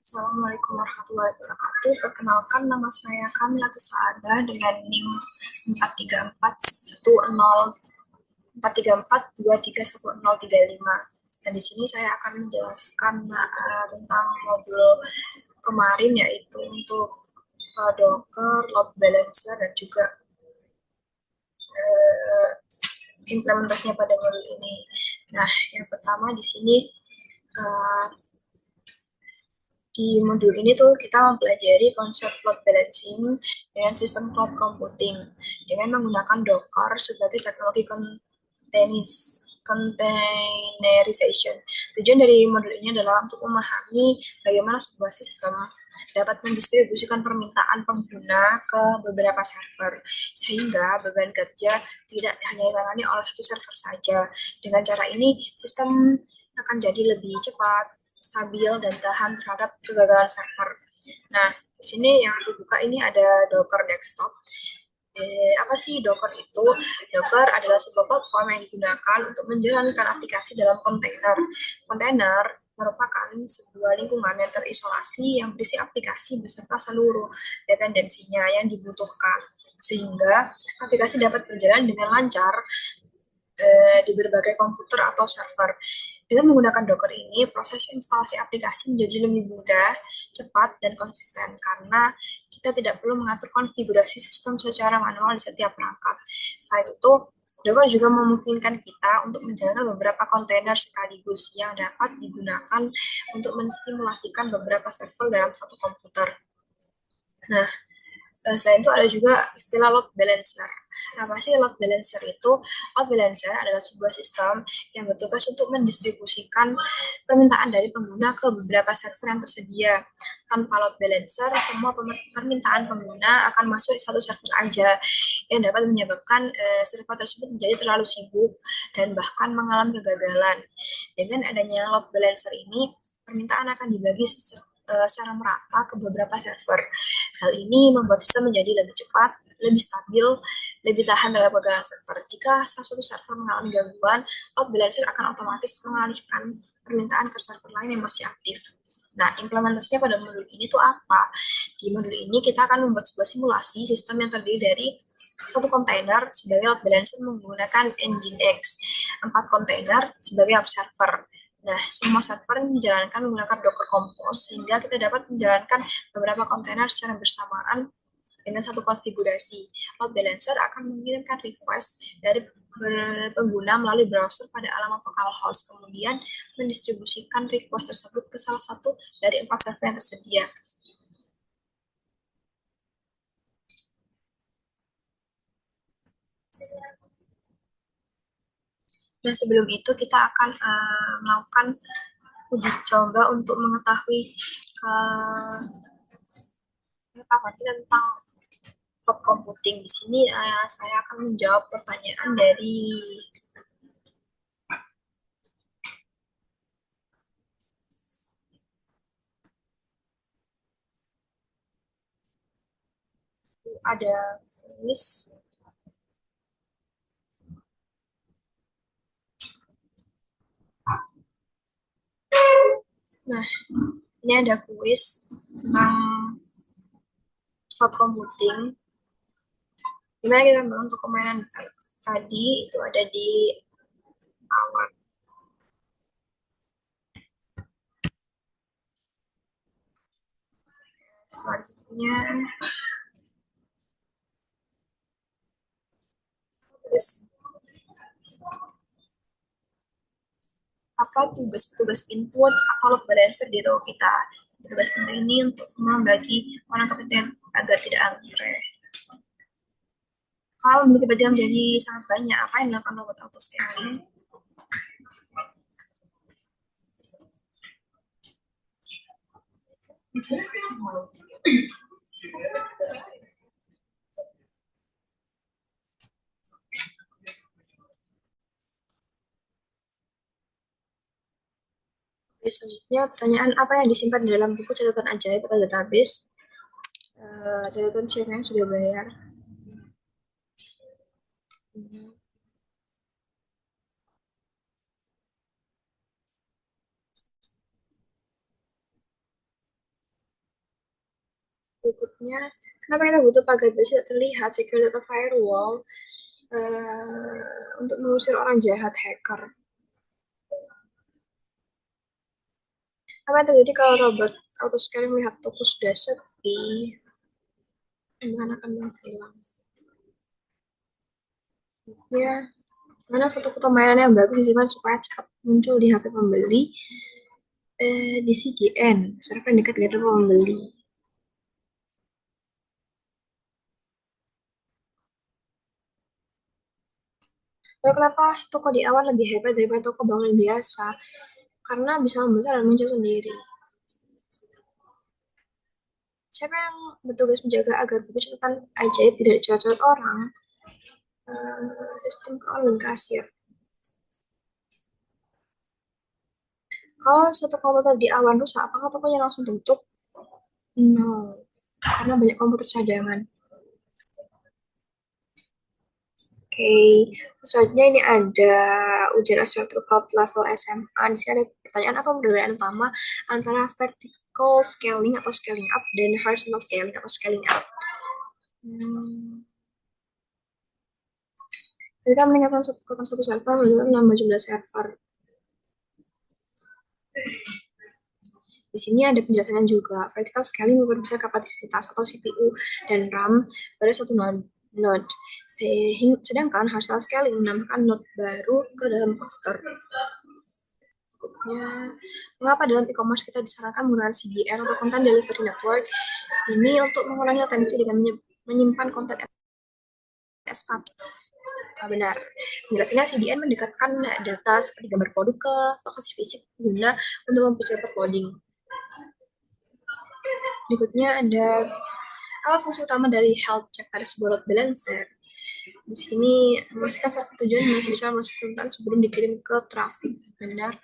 Assalamualaikum warahmatullahi wabarakatuh. Perkenalkan, nama saya Kamila Tusada dengan NIM 43410431035. Dan di sini saya akan menjelaskan tentang modul kemarin, yaitu untuk Docker, load balancer, dan juga implementasinya pada modul ini. Nah, yang pertama di sini di modul ini tuh kita mempelajari konsep load balancing dengan sistem cloud computing dengan menggunakan Docker sebagai teknologi containerization. Tujuan dari modul ini adalah untuk memahami bagaimana sebuah sistem dapat mendistribusikan permintaan pengguna ke beberapa server, sehingga beban kerja tidak hanya ditangani oleh satu server saja. Dengan cara ini, sistem akan jadi lebih cepat, stabil, dan tahan terhadap kegagalan server. Nah, di sini yang aku buka ini ada Docker Desktop. Apa sih Docker itu? Docker adalah sebuah platform yang digunakan untuk menjalankan aplikasi dalam kontainer. Kontainer merupakan sebuah lingkungan yang terisolasi yang berisi aplikasi beserta seluruh dependensinya yang dibutuhkan, sehingga aplikasi dapat berjalan dengan lancar di berbagai komputer atau server. Dengan menggunakan Docker ini, proses instalasi aplikasi menjadi lebih mudah, cepat, dan konsisten karena kita tidak perlu mengatur konfigurasi sistem secara manual di setiap perangkat. Selain itu, Docker juga memungkinkan kita untuk menjalankan beberapa kontainer sekaligus yang dapat digunakan untuk mensimulasikan beberapa server dalam satu komputer. Nah, selain itu ada juga istilah load balancer. Apa sih load balancer itu? Load balancer adalah sebuah sistem yang bertugas untuk mendistribusikan permintaan dari pengguna ke beberapa server yang tersedia. Tanpa load balancer, semua permintaan pengguna akan masuk di satu server aja, yang dapat menyebabkan server tersebut menjadi terlalu sibuk dan bahkan mengalami kegagalan. Dengan adanya load balancer ini, permintaan akan dibagi secara merata ke beberapa server. Hal ini membuat sistem menjadi lebih cepat, lebih stabil, lebih tahan terhadap kegagalan server. Jika salah satu server mengalami gangguan, load balancer akan otomatis mengalihkan permintaan ke server lain yang masih aktif. Nah, implementasinya pada modul ini tuh apa? Di modul ini kita akan membuat sebuah simulasi sistem yang terdiri dari satu kontainer sebagai load balancer menggunakan Nginx, 4 kontainer sebagai observer. Nah, semua server dijalankan menggunakan Docker Compose sehingga kita dapat menjalankan beberapa kontainer secara bersamaan dengan satu konfigurasi. Load balancer akan mengirimkan request dari pengguna melalui browser pada alamat localhost, kemudian mendistribusikan request tersebut ke salah satu dari 4 server yang tersedia. Dan sebelum itu kita akan melakukan uji coba untuk mengetahui pengetahuan kita tentang cloud computing. Di sini saya akan menjawab pertanyaan dari ada kuis. Nah, ini ada kuis tentang cloud computing. Gimana kita untuk permainan tadi itu ada di awal. Selanjutnya terus apa tugas-tugas input atau load balancer di toko kita. Tugas penting ini untuk membagi orang kepentingan agar tidak antre. Kalau tiba-tiba menjadi sangat banyak, apa yang dilakukan robot auto scaling? Oke, selanjutnya pertanyaan apa yang disimpan di dalam buku catatan ajaib atau database? Catatan siapa yang sudah bayar? Berikutnya, kenapa kita butuh pagar base tidak terlihat secure data firewall untuk mengusir orang jahat hacker? Apa yang terjadi kalau robot autoscaling melihat toko sudah sepi? Bahan akan menghilang. Ya, mana foto-foto mainan yang bagus disimpan supaya cepat muncul di HP pembeli di CDN, server dekat dengan pembeli. Lalu kenapa toko di awan lebih hebat daripada toko bangunan biasa? Karena bisa membesar dan muncul sendiri. Siapa yang bertugas menjaga agar buku catatan ajaib tidak dicoret-coret orang? Sistem keuangan kasir. Kalau satu komputer di awan rusak, apakah tokonya langsung tutup? No, karena banyak komputer cadangan. Oke, selanjutnya ini ada ujian asosiatif cloud level SMA. Di sini ada pertanyaan apa perbedaan utama antara vertical scaling atau scaling up dan horizontal scaling atau scaling out. Kita meningkatkan kekuatan satu server menunjukkan menambah jumlah server. Di sini ada penjelasannya juga. Vertical scaling memperbesar kapasitas atau CPU dan RAM pada satu node. Sedangkan horizontal scaling menambahkan node baru ke dalam cluster. Berikutnya, mengapa dalam e-commerce kita disarankan menggunakan CDN atau Content Delivery Network? Ini untuk mengurangi latensi dengan menyimpan konten statik. Benar. Penjelasannya CDN mendekatkan data seperti gambar produk ke lokasi fisik guna untuk mempercepat loading. Berikutnya ada apa fungsi utama dari health check pada sebuah load balancer? Di sini memastikan server tujuan masih bisa merespon sebelum dikirim ke traffic. Benar.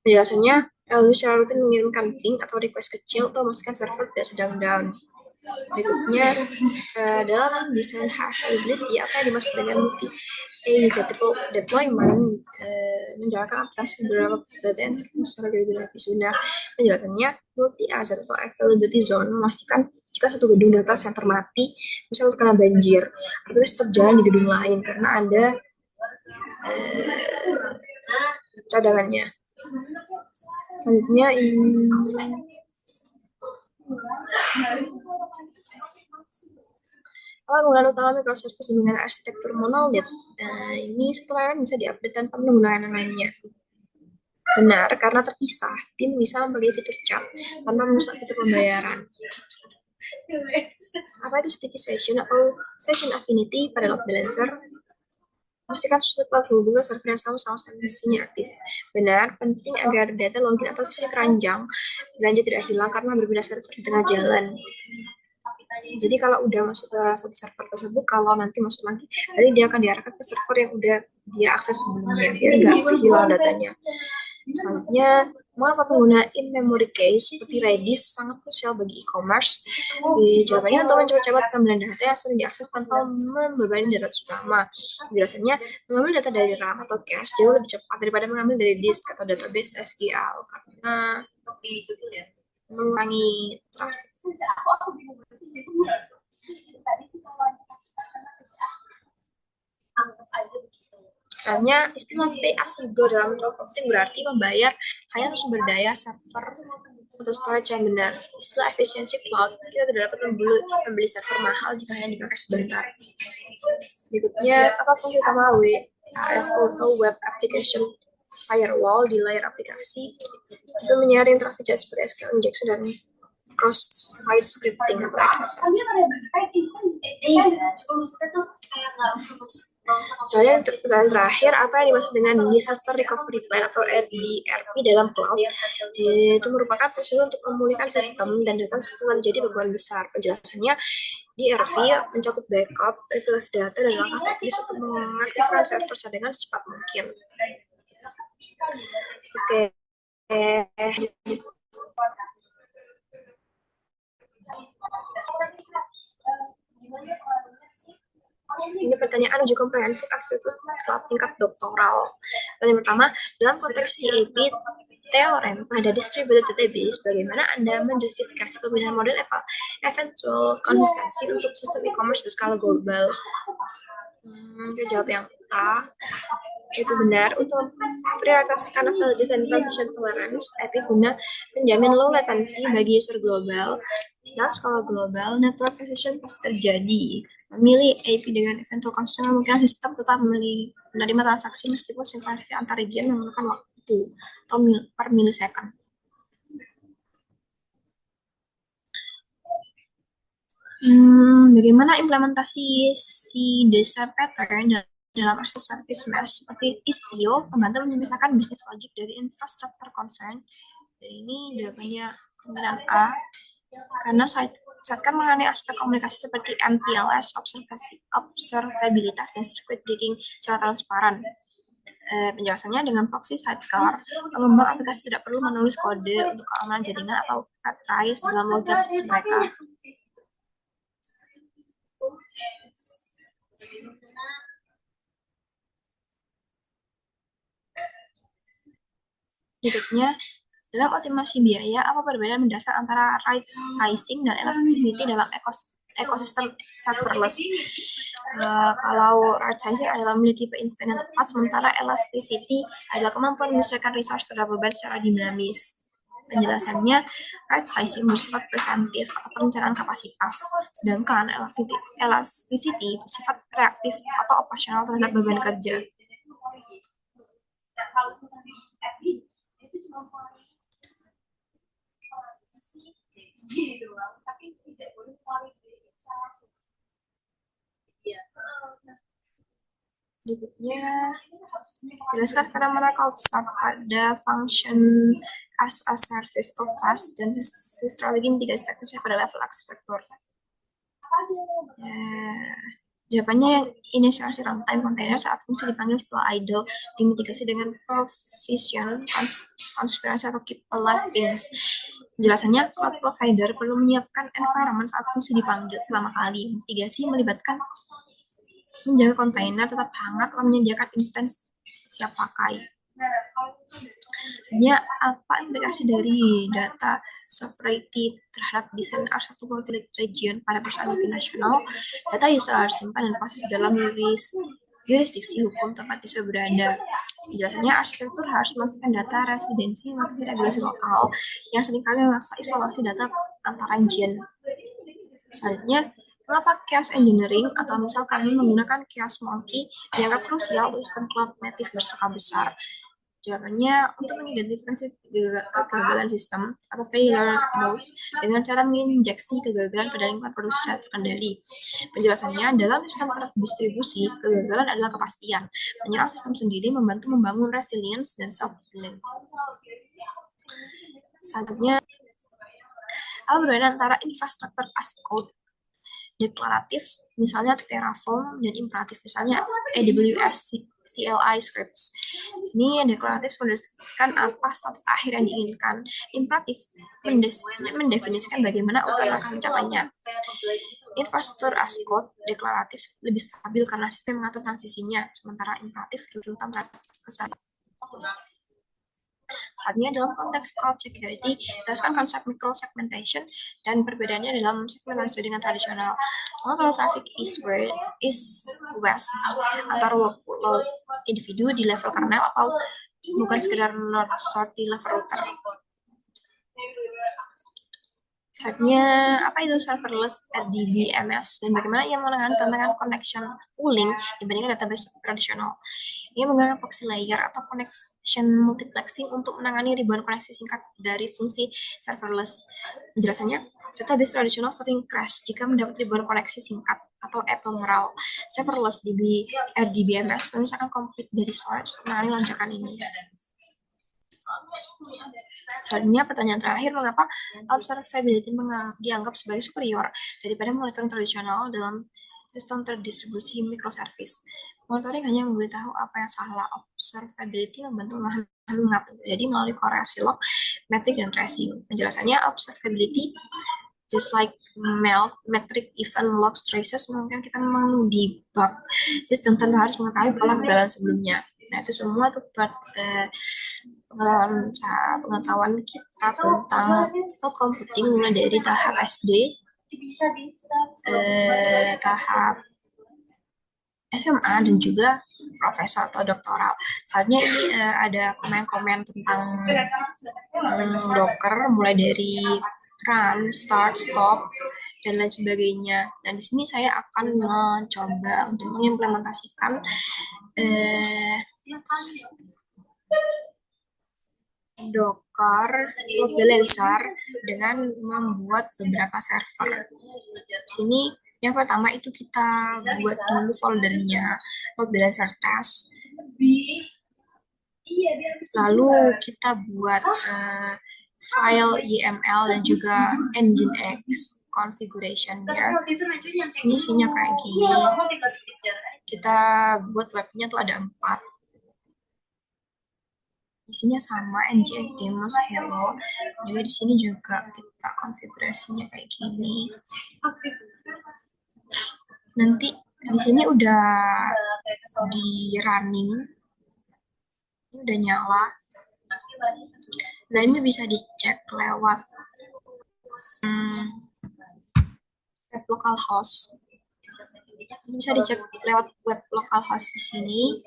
Penjelasannya, lalu secara rutin mengirimkan ping atau request kecil untuk memastikan server tidak sedang down. Berikutnya, dalam desain hybrid, apa yang dimaksud dengan multi executable deployment? Menjalankan aplikasi beberapa bagian secara berbeda. Benar. Penjelasannya, multi executable availability zone memastikan jika satu gedung data center mati, misalnya karena banjir, aplikasi tetap jalan di gedung lain karena ada cadangannya. Selanjutnya kegunaan utama microservice dengan arsitektur monolith. Ini satu layanan bisa diupdate tanpa menggunakan yang lainnya. Benar, karena terpisah, tim bisa membagi fitur chat tanpa merusak fitur pembayaran. Apa itu sticky session atau session affinity pada load balancer? Pastikan setelah terhubung ke server yang sama sesinya aktif. Benar, penting agar data login atau sesi keranjang belanja tidak hilang karena berbeda server di tengah jalan. Jadi kalau udah masuk ke satu server tersebut, kalau nanti masuk lagi, berarti dia akan diarahkan ke server yang udah dia akses sebelumnya, biar nggak hilang datanya. Selanjutnya, mengapa pengguna in-memory cache seperti Redis sangat krusial bagi e-commerce? Jawabannya untuk mempercepat pengambilan data yang sering diakses tanpa membebani data utama. Penjelasannya, mengambil data dari RAM atau cache jauh lebih cepat daripada mengambil dari disk atau database SQL karena mengurangi traffic. Misalnya, istilah pay as you go dalam cloud computing berarti membayar hanya untuk sumber daya server atau storage yang benar. Istilah efficiency cloud, kita tidak dapat membeli server mahal jika hanya dipakai sebentar. Berikutnya, apa fungsi utama WAF atau Web Application Firewall di layar aplikasi? Itu menyaring traffic jet seperti SQL injection dan cross-site scripting atau XSS. Yang terakhir, apa yang dimaksud dengan Disaster Recovery Plan atau DRP dalam cloud? Itu merupakan prosedur untuk memulihkan sistem dan data setelah terjadi gangguan besar. Penjelasannya, DRP mencakup backup, replikasi data, dan langkah teknis untuk mengaktifkan server cadangan secepat mungkin. Oke. Ini pertanyaan uji komprehensif arsitektur cloud tingkat doktoral. Pertanyaan pertama, dalam konteks CAP, teorem pada distributed database, bagaimana Anda menjustifikasi pembinaan model eventual konsistensi untuk sistem e-commerce berskala global? Kita jawab yang A. Itu benar. Untuk prioritaskan availability dan transition tolerance, API guna menjamin low latency bagi user global. Dalam skala global, network precision pasti terjadi. Memilih API dengan eventual constraint memungkinkan sistem tetap menerima transaksi meskipun sinkronisasi antar region memerlukan waktu atau per milisecond. Bagaimana implementasi si dasar pattern dalam arsitektur service mesh seperti Istio membantu memisahkan bisnis logic dari infrastructure concern? Dan ini jawabannya kemungkinan A, karena sidecar mengenai aspek komunikasi seperti MTLS, observabilitas, dan circuit breaking secara transparan. Penjelasannya dengan proxy sidecar, pengembang aplikasi tidak perlu menulis kode untuk keamanan jaringan atau trace dalam logika bisnis mereka. Berikutnya, dalam optimasi biaya, apa perbedaan mendasar antara right sizing dan elasticity dalam ekosistem serverless? Kalau right sizing adalah memilih tipe instan yang tepat, sementara elasticity adalah kemampuan menyesuaikan resource terhadap beban secara dinamis. Penjelasannya, right sizing bersifat preventif atau perencanaan kapasitas, sedangkan elasticity bersifat reaktif atau operasional terhadap beban kerja. Berikutnya, jelaskan fenomena cold start pada function as a service atau FAS dan strategi mitigasi teknisnya pada level arsitektur. Jawabannya yang inisiasi runtime container saat fungsi dipanggil setelah idle, dimitigasi dengan provision konfigurasi atau keep alive beans. Penjelasannya, cloud provider perlu menyiapkan environment saat fungsi dipanggil pertama kali. Mitigasi melibatkan menjaga kontainer tetap hangat atau menyediakan instance siap pakai. Apa implikasi dari data sovereignty terhadap desain arsitektur multi-region pada perusahaan multinasional? Data user harus simpan dan proses dalam jurisdiksi hukum tempat user berada. Penjelasannya, arsitektur harus memastikan data residensi mengikuti regulasi lokal yang seringkali memaksa isolasi data antara region. Selanjutnya, mengapa chaos engineering atau misal kami menggunakan chaos monkey dianggap krusial untuk sistem cloud native berskala besar? Jawabannya, untuk mengidentifikasi kegagalan sistem atau failure modes dengan cara menginjeksi kegagalan pada lingkungan produksi terkendali. Penjelasannya, dalam sistem terdistribusi, kegagalan adalah kepastian. Menyerang sistem sendiri membantu membangun resilience dan self-healing. Selanjutnya, apa perbedaan antara infrastruktur as code deklaratif, misalnya Terraform, dan imperatif, misalnya AWS CLI scripts. Di sini deklaratif mendeskripsikan apa status akhir yang diinginkan. Imperatif mendefinisikan bagaimana utama akan mencapainya. Infrastruktur as code deklaratif lebih stabil karena sistem mengatur transisinya, sementara imperatif berurutan terhadap kesalahan. Saatnya dalam konteks cloud security, jelaskan konsep micro-segmentation dan perbedaannya dalam segmentasi dengan tradisional. Mengatur traffic east-west antara workload individu di level kernel atau bukan sekedar north-south di level router. Saatnya, apa itu serverless RDBMS dan bagaimana ia menangani tantangan connection pooling dibandingkan database tradisional? Ia menggunakan proxy layer atau connection multiplexing untuk menangani ribuan koneksi singkat dari fungsi serverless. Penjelasannya, database tradisional sering crash jika mendapat ribuan koneksi singkat atau ephemeral. Serverless RDBMS memisahkan komplit dari storage untuk menangani lonjakan ini. Selanjutnya, pertanyaan terakhir, mengapa observability dianggap sebagai superior daripada monitoring tradisional dalam sistem terdistribusi microservice? Monitoring hanya memberitahu apa yang salah. Observability membantu memahami mengapa terjadi melalui korelasi log, metrik, dan tracing. Penjelasannya, observability just like metric, event, logs, traces, mungkin kita mendebug sistem tanpa harus mengetahui pola kegagalan sebelumnya. Nah, itu semua tuh buat pengetahuan kita tentang cloud computing mulai dari tahap SD, tahap SMA, dan juga profesor atau doktoral. Soalnya ini ada komen-komen tentang Docker mulai dari run, start, stop, dan lain sebagainya. Dan di sini saya akan mencoba untuk mengimplementasikan Docker load balancer dengan membuat beberapa server. Di sini yang pertama itu kita buat dulu foldernya load balancer test. Lalu kita buat file YML dan juga Nginx configuration ya. Ini isinya kayak gini. Kita buat webnya tuh ada 4. Isinya sama nginx demos hello. Jadi di sini juga kita konfigurasinya kayak gini. Nanti di sini udah di running, ini udah nyala. Nah ini bisa dicek lewat web localhost. Bisa dicek lewat web localhost di sini.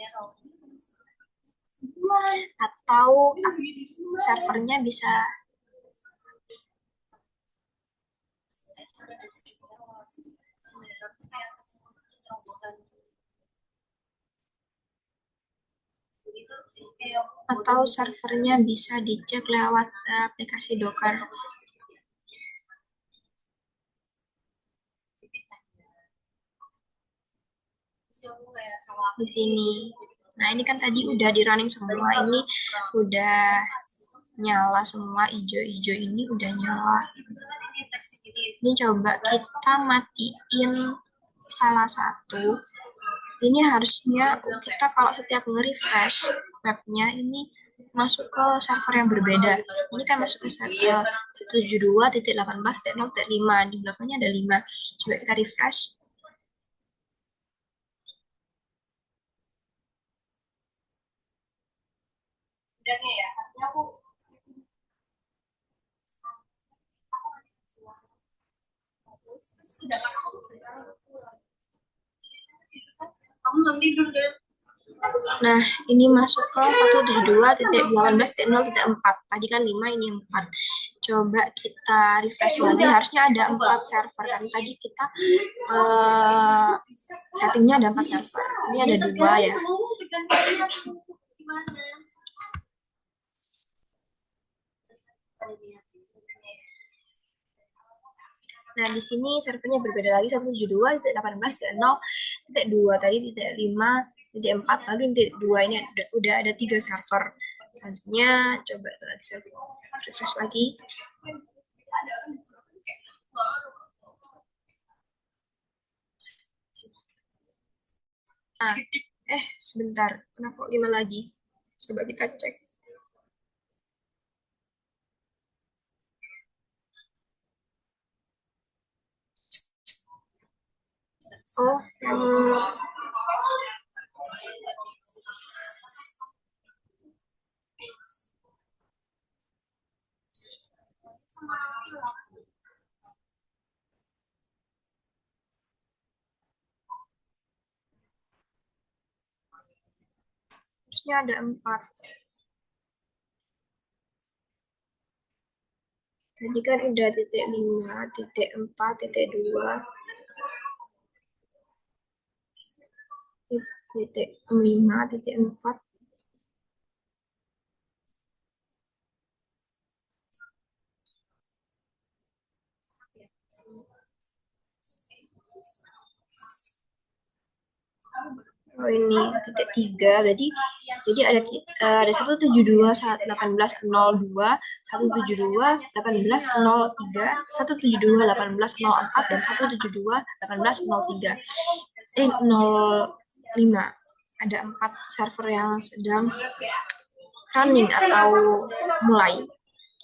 Atau servernya bisa dicek lewat aplikasi Docker. Di sini. Nah, ini kan tadi udah di running semua, ini udah nyala semua, hijau-hijau ini udah nyala. Ini coba kita matiin salah satu. Ini harusnya kita kalau setiap nge-refresh webnya ini masuk ke server yang berbeda. Ini kan masuk ke server 72.18.0.5. Di belakangnya ada 5. Coba kita refresh. Nah, ini masuk ke 172.18.0.4. Tadi kan 5, ini 4. Coba kita refresh lagi. Harusnya ada 4 server. Kan tadi kita settingnya ada 4 server. Ini ada 2 ya. Nah, di sini servernya berbeda lagi, 172.18.0.2, tadi .5.4, lalu titik 2 ini udah ada 3 server. Selanjutnya coba lagi refresh lagi. Nah, sebentar, kenapa 5 lagi? Coba kita cek. Harusnya ada 4. Tadi kan udah titik 5, titik 4, titik 2, titik 5, titik 4. Oh ini titik 3, jadi ada 172.18.02, 172.18.03, 172.18.04, dan 172.18.03. 05. Ada 4 server yang sedang running atau mulai.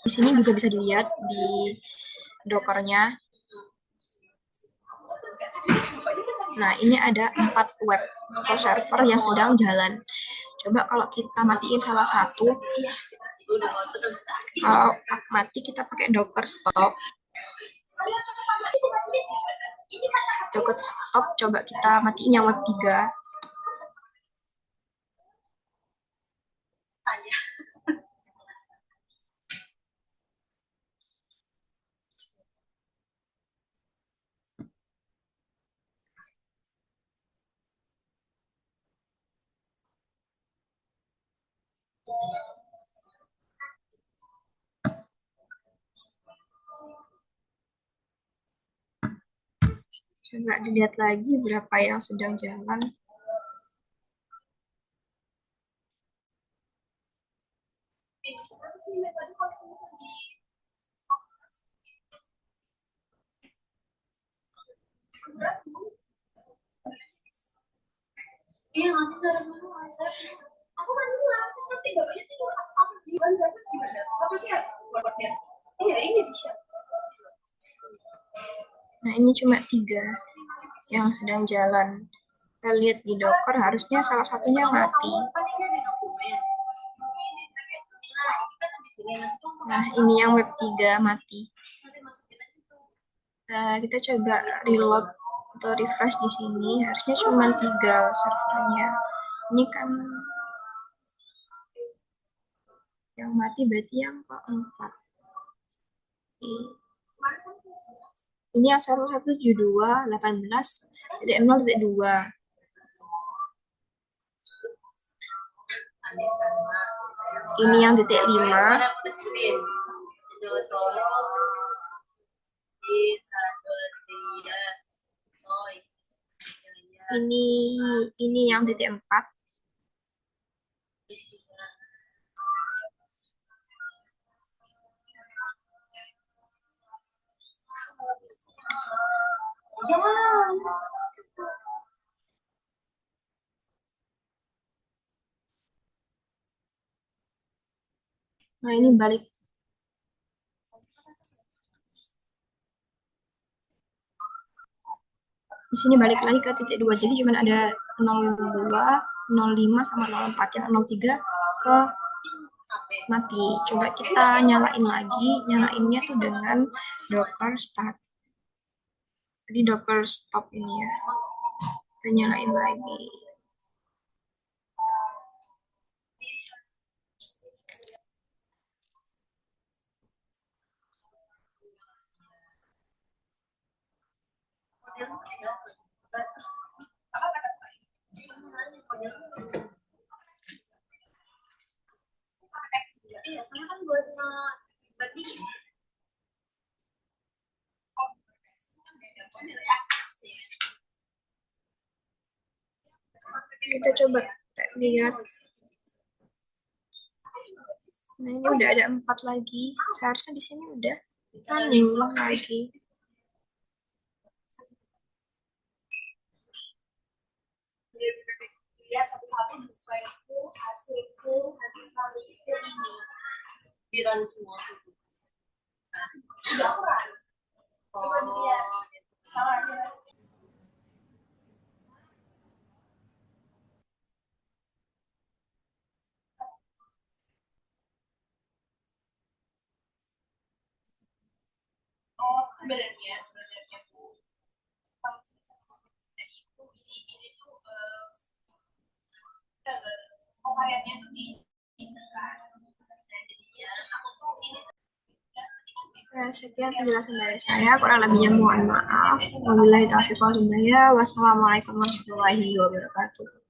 Di sini juga bisa dilihat di Dockernya. Nah, ini ada 4 web atau server yang sedang jalan. Coba kalau kita matiin salah satu, Kalau mati kita pakai Docker stop. Docker stop coba kita matiin yang web 3. Coba dilihat lagi berapa yang sedang jalan. Iya, nanti harus manual. Aku manual, terus nanti bapaknya tidur aku bilang terus gimana? Bapaknya, iya ini di share. Nah ini cuma 3 yang sedang jalan. Kita lihat di Docker harusnya salah satunya mati. Nah ini yang web 3 mati. Kita coba reload atau refresh di sini, harusnya cuma 3 servernya. Ini kan yang mati berarti yang keempat. Ini yang server 172.18.0.2. Ini yang titik 5. Ini yang titik 4. Nah ini balik. Di sini balik lagi ke titik 2, jadi cuma ada 02, 05 sama 04. Yang 03 ke mati. Coba kita nyalain lagi, nyalainnya tuh dengan Docker start. Jadi Docker stop ini ya. Kita nyalain lagi. Iya, soalnya kan buat bandingin. Kita coba lihat. Nah ini udah ada 4 lagi. Seharusnya di sini udah running lagi. Lihat satu-satu buku hasilku hari ini di run semua. Udah run. Coba dilihat. Salah. Oh, sebenarnya Bu, kalau ini tuh variannya tuh di besar. Dan jadinya aku tuh ini. Sekian penjelasan dari saya, kurang lebihnya mohon maaf. Wabillahi taufiq wal hidayah. Wassalamualaikum warahmatullahi wabarakatuh.